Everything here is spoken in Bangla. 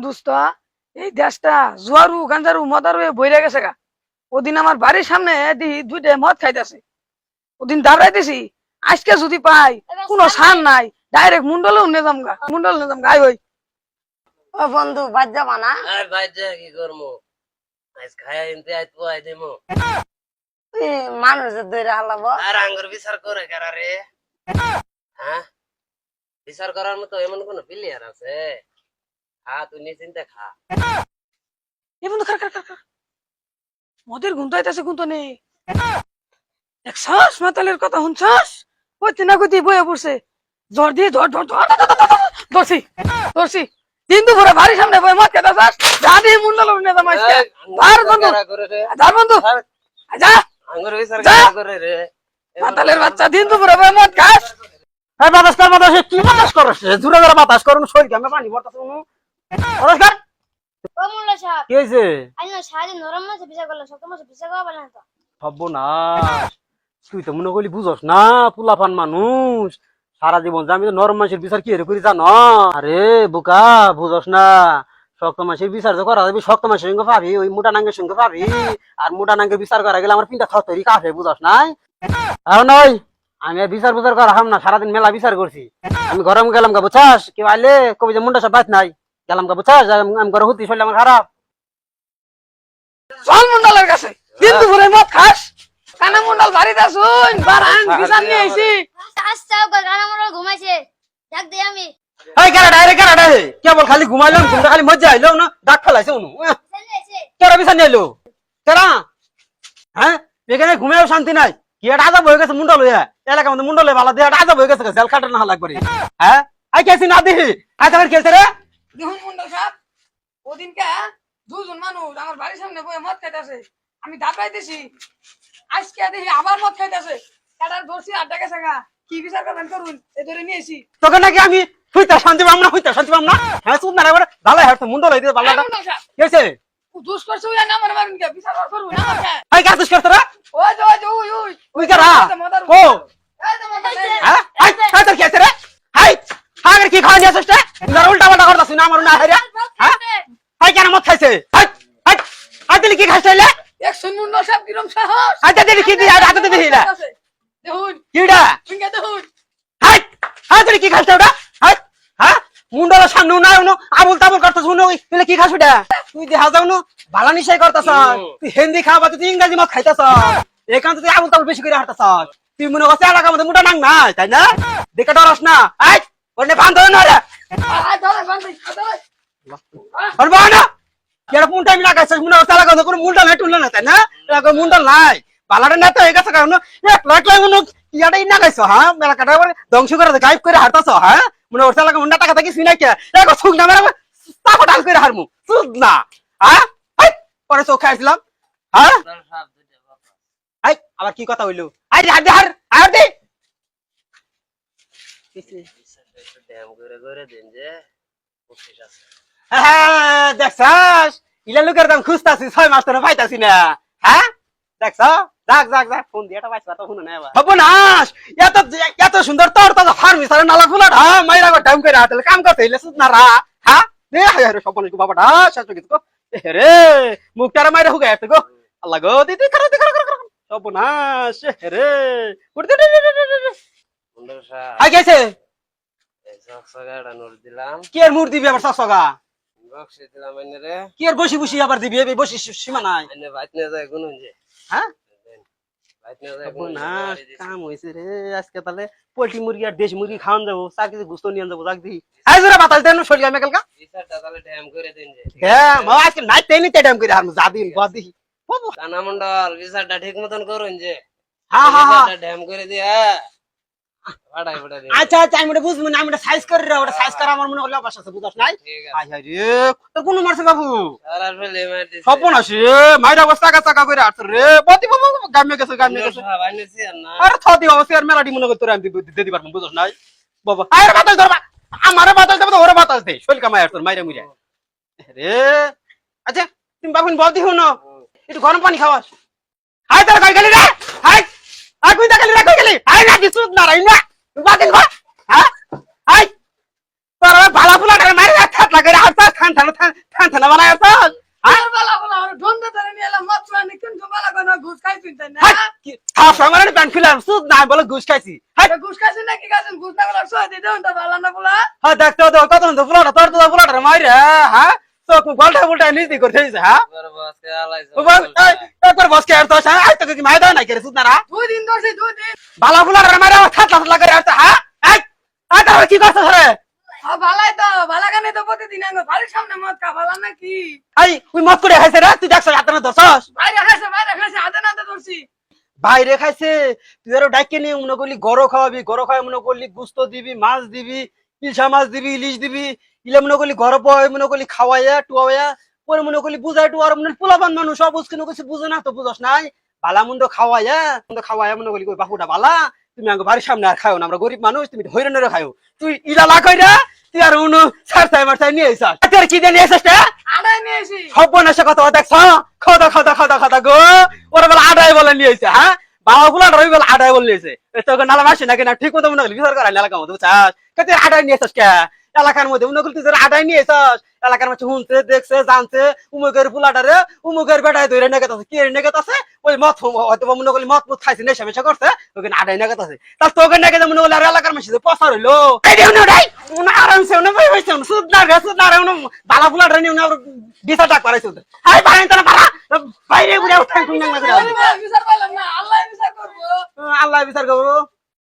দোস্ত, এই দেশটা জুয়ারু গাঞ্জারু মদারু বইরে গেছে গা। ওদিন আমার বাড়ির সামনে দুইটা মদ খাইতেছে, ওদিন দাঁড়াইতেছি। আজকে যদি পাই কোনো সার নাই, ডাইরেক্ট মুন্ডলেও নেজাম গা, মুন্ডল নেজাম গাই হই। ও বন্ধু বাদ যাবা না? আর বাইরে কি করবো, আজ খায়া ইনতে আজ পোয়াই দেবো। তুই মানুষের ধরে হালাবো। আর আঙ্গুর বিচার করে কারা রে? হ্যাঁ, বিচার করার মতো এমন কোন প্লেয়ার আছে? খা, তুই নিশ্চিন্তে খা। এ বন্ধু খা খা খা খা। মদের গুনতাইতেছে গুনতো নেই। একশ্বাস মাতালের কথা শুনছাস? কইতে না কইতে বয়ে পড়ছে। জ্বর দিয়ে ধর ধর ধর ধরছি ধরছি। দিন দুপুরে বাড়ির সামনে বয়ে মদ খেতাছাস, দাদি মুন্ডল নেজাম আজকে। আর বন্ধু যা বন্ধু যা, আঙ্গুর বিচার কারা করে রে? মাতালের বাচ্চা দিন দুপুরে বয়ে মদ খাস। এই বাতাস কর, বাতাস কি বাতাস করছ? জোরে জোরে বাতাস করুন, শরীর গামে পানি পড়তাছে নো। নমস্কার। ও মোল্লা সাহেব, কি হইছে? আইনা সারাদিন নরম মাছে বিচার করলাম, শক্ত মাছে বিচার করা পারলেন তো? সর্বনাশ, তুই তো মনে করলি বুঝস না, পোলাপান মানুষ সারা জীবন আমি তো নরম মানুষের বিচার কি করি জানো? আরে বোকা, বুঝস না, শক্ত মানুষের বিচার যে করা যাবে, শক্ত মানুষের সঙ্গে পাবি, ওই মোটা নাঙ্গের সঙ্গে পাবি। আর মোটা নাঙ্গের বিচার করা গেলে আমার পিনটা থরথরি কাঁপে, বুঝস নাই? আর নয় আমি বিচার বুঝার করা হাম না, সারাদিন মেলা বিচার করছি। আমি গরম গেলাম গা, বুঝছাস? কেউ আইলে কবি যে মুন্ডা সব বাদ নাই গেলাম গা, বুঝছাস? আমি ঘরে হতি শরীর আমার খারাপ। চল মুন্ডলের কাছে, দিন দুপুরে মদ খাস। কানা মুন্ডল বাড়িতে আসুন, বারান বিচার নিয়ে আইছি। আচ্ছা গানা মোড় ঘুমাইছে, ডাক দে আমি। এই কেডা রে, কেডা রে? কেবল খালি ঘুমাইলাম, ঘুমটা খালি মজা আইলো না, ডাক ফেলাইছে অনু। কেডা বিচার নিয়ে এলো? কেডা? হ্যাঁ, এখানে ঘুমেও শান্তি নাই। কি এটা আজাব হয়ে গেছে মুন্ডল হইয়া, এলাকার মধ্যে মুন্ডল হয়ে ভালো দিয়ে আজাব হয়ে গেছে, জেল খাটার না লাগবে। হ্যাঁ, আই কেছি না দেখি, আই তোমার কেছে রে? দেখুন মুন্ডল সাহেব, ওদিনকে দুজন মানুষ আমার বাড়ির সামনে বয়ে মদ খাইতেছে, আমি দাঁড়াইতেছি। আজকে দেখি আবার মদ খাইতেছে, এটার দোষী আড্ডা গেছে গা। কি বিচার করবেন করুন, এ ধরে নিয়েছি। তোকে নাকি আমি হইতা শান্তি পাম না, হইতা শান্তি পাম না? হ্যাঁ, চুপ না রে, ভালো হ্যাঁ মুন্ডল হইতে ভালো। মুন্ডল সাহেব, কেছে দোষ করছে ওই না, আমার মারুন কে বিচার করুন আমার কে। আই কাজ করছ রে? ওই যে ওই যে ওই ওই ওই কারা? ও এই তো মদ খাইছে। হ্যাঁ, আই আই তোর কেছে রে? হাই হাগের কি খাওয়া নিয়ে আসছ রে? না উল্টা পাল্টা করতাছ না, আমার না হাইরা। হ্যাঁ, হাই কেন মদ খাইছে? হাই হাই হাই দিলি কি খাইছলে? একশো মুন্ডল সাহেব কিরম সাহস। আচ্ছা দিলি কি দি আটা দিলি হিলা দেখুন কিডা? শুনকে দেখুন। হাই হাই দিলি কি খাইছ ওটা? হাই হ্যাঁ, মুন্ডলা সামনে না উনো আবুল তাবুল করতাছ উনো, তুই কি খাস ওটা? তুই দেখা যাও না বালা নিশাই করতাছ, তুই হিন্দি খাওয়া তুই ইংরেজি মদ খাইতাছ, এখান তুই আবুল তাবুল বেশি করে হাঁটতাছ। তুই মনে করছিস এলাকার মধ্যে মোটা নাং নাই, তাই না? দেখে ডরাস না। আই ওনে বান্ধ না রে, আয় ধরে বান্ধি ধরে। আর বানা কেন কোন টাইম লাগাইছ? মনে করছিস এলাকার মধ্যে কোনো মুন্ডল নাই টুনল না, তাই না? এলাকার মুন্ডল নাই, বালাটা না তো হয়ে গেছে কারণ এক লাখ লাখ মনে ইয়াটাই না গাইছ। হ্যাঁ, এলাকাটা ধ্বংস করে গাইব করে হাঁটতাছ। হ্যাঁ, মনে করছিস এলাকার মুন্ডা টাকা থাকি শুনাই কে এক সুখ না মেরা চাপা ডাল করে হারমু সুদ না। হ্যাঁ, হাই পরে চোখ খাইছিলাম। হ্যাঁ, আই আবার কি কথা হইলো? I her her R they dam করে করে দিন যে বকশিস আছে। হ্যাঁ, দেখছাস ইলা লোকের দাম খুঁজতাছি 6 মাস ধরে পাইতাছি না। হ্যাঁ, দেখছ যাক যাক যাক ফোন দিয়ে এটা পাইছ তো শুনো না এবার হবনাস। এত এত সুন্দর তোর তো ফার্মিসারে নালা ফুলা ঢা মাইরা গো ডাম করে হাতলে কাম করতে হইলে সুদ না রা। হ্যাঁ রে আরে সপন গো বাবাটা শাসু গিত গো রে মুখটারে মাইরা হুগা এত গো আল্লাহ গো দিদি করো সপনাস রে উড়তে মুন্ডল সাহেব, হাই গেছে এই সকসগাড়া নোট দিলাম, কি আর মুর দিবি আবার সসগা? বকশিস দিলাম এনে রে। কি আর বসি বসি আবার দিবি? এই বসি সীমা নাই। এনে বাইত নিয়ে যায় গুনুন যে। হ্যাঁ, বাইত নিয়ে যায় গুনুন। সর্বনাশ কাম হইছে রে আজকে। তাহলে পোল্ট্রি মুরগি আর দেশি মুরগি খাওয়ান যাবো, চার কেজি গুস্ত নিয়ে যাবো। যাক দি আই জোরে বাতাস দেন শরীর আমি কালকা। বিচারটা তাহলে ড্যাম করে দিন যে। হ্যাঁ মা আজকে নাই তেনি তেডাম করে আর জাদিন বাদি। কানা মন্ডল বিচারটা ঠিক মতন করুন যে। হ্যাঁ হ্যাঁ হ্যাঁ, বিচারটা ড্যাম করে দিয়া ফাটাই ফাটাই দিন। আচ্ছা আচ্ছা আমি এটা বুঝবো না, আমি এটা সাইজ করে রে, ওটা সাইজ করা আমার মনে হলো অভ্যাস আছে, বুঝছ নাই? ঠিক হাই আছে। হাই রে তো কোন মারছে বাবু? সারা ফেলে মার দিছে। সর্বনাশ রে মাইরা অবস্থা কাকা কাকা করে আছ রে বদি বাবু গামে গেছে গামে মুন্ডল গেছে। সাহেব আইনেছি আর না। আরে থদি অবস্থা আর মেলাডি মনে করতে আমি দিতে পারবো, বুঝছ নাই বাবা? আরে বাতাস ধরবা, আমারে বাতাস দেব তো ওরে বাতাস দে, শৈল কামাই আর তোর মাইরা মুইরা রে। আচ্ছা তুমি বাবুন বল দিও না, একটু গরম পানি খাওয়াস। হাই তোর কই গেলি রে? হাই আর কই গেলি রে? কই গেলি? হাই না কিছু না রাই না বাদিন বা। হ্যাঁ হাই তোর ভালা ফুলা মাইরা থাক থাতলা করে আসছ থান বানায় আসছ আর বালা বালা আর ঢন্ডা ধরে নিয়ে এলাম মাছ মানে কিন্তু বালা কোন ঘুষ খাইছিস তাই না খাওয়া সময় প্যান্ট খুলে সুদ নাই বলে ঘুষ খাইছি এটা ঘুষ খাইছিস নাকি খাইছিস ঘুষ না বলা সই দিতে তো ভালো না বলা হ্যাঁ দেখতে তো কত তো ফুলাটা তোর তো ফুলাটা মাইরে হ্যাঁ চোখ গোলটা উল্টা নিচে করে দিয়েছে হ্যাঁ তোর বসকে আলাইছ একবার বসকে আর তো আজ তো কি মাইদা নাই করে সুদ না 2 দিন ধরছি 2 দিন বালা ফুলাটা মাইরে থাতলা করে আসছ হ্যাঁ এই তাহলে কি করছ রে ভালাই তো ভালা কানে তো প্রতিদিন আমি বাড়ির সামনে মদ খা ভালা নাকি এই ওই মত করে খাইছে রে তুই দেখছ হাতে না ধরছস বাইরে খাইছে হাতে নাতে ধরছি বাইরে খাইছে তুই আরো ডাইকে নিয়ে মনে করলি গরো খাওয়াবি গরো খাওয়াই মনে করলি গুস্ত দিবি মাছ দিবি ইলশা মাছ দিবি ইলিশ দিবি ইলে মনে করলি ঘর পয় মনে করলি খাওয়াইয়া টুয়াইয়া পরে মনে করলি বুঝাই টু আর মনে পোলাপান মানুষ সব বুঝকে কিছু বুঝে না তো বুঝস নাই বালা মন্দ খাওয়াইয়া মনে করলি কই বাহুটা বালা তুমি আগে বাড়ির সামনে আর খাও না আমরা গরিব মানুষ তুমি হইরানের খাও তুই ইলা লা কইরা তুই আর উনো সারসাই মারসাই নিয়ে আইছাস তোর কি দিয়ে নিয়ে আইছাস রে আড়াই নিয়ে এসি সব বনাসে কথা দেখছ খাওয়া গো ওরা বলে আডাই বলে নিয়ে আইছে হ্যাঁ বাবা গুলা রবি বলে আডাই বলে নিয়েছে তোকে নালা মাসি নাকি না ঠিক মতো মনে হলি বিচার করা এলাকার মধ্যে বুঝছাস কে আডাই নিয়ে আইছাস কে এলাকার মধ্যে মনে করলি তুই আডাই নিয়ে আইছাস এলাকার মধ্যে শুনছে দেখছে জানছে উমুকের পুলাটারে উমুকের বেটায় ধরে নেগেত আছে কে নেগেত আছে ওই মত হয়তো মনে করলি মত খাইছে নেশা মেশা করছে ওখানে আডাই নেগেত আছে তার তোকে নেগে মনে করলি আর এলাকার মাসি পসার হইলো আরামসে সুদ না বালা ফুলাটা নিয়ে বিচার ডাক পারাইছে হাই বাইরে তো না পারা বাইরে ঘুরে উঠাই বিচার পাইলাম না আল্লাহ বিচার করবো আল্লাহ বিচার করবো